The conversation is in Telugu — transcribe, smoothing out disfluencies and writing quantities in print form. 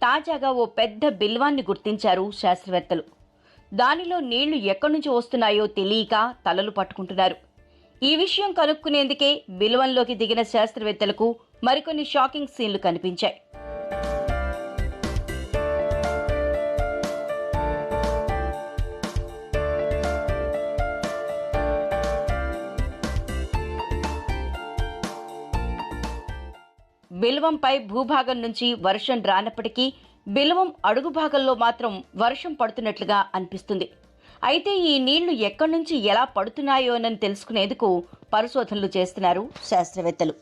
తాజాగా ఓ పెద్ద బిల్వాన్ని గుర్తించారు శాస్త్రవేత్తలు. దానిలో నీళ్లు ఎక్కడి నుంచి వస్తున్నాయో తెలియక తలలు పట్టుకుంటున్నారు. ఈ విషయం కనుక్కునేందుకే బిల్వంలోకి దిగిన శాస్త్రవేత్తలకు మరికొన్ని షాకింగ్ సీన్లు కనిపించాయి. బిల్వంపై భూభాగం నుంచి వర్షం రానప్పటికీ బిల్వం అడుగు భాగంలో మాత్రం వర్షం పడుతున్నట్లుగా అనిపిస్తుంది. అయితే ఈ నీళ్లు ఎక్కడి నుంచి ఎలా పడుతున్నాయోనని తెలుసుకునేందుకు పరిశోధనలు చేస్తున్నారు శాస్త్రవేత్తలు.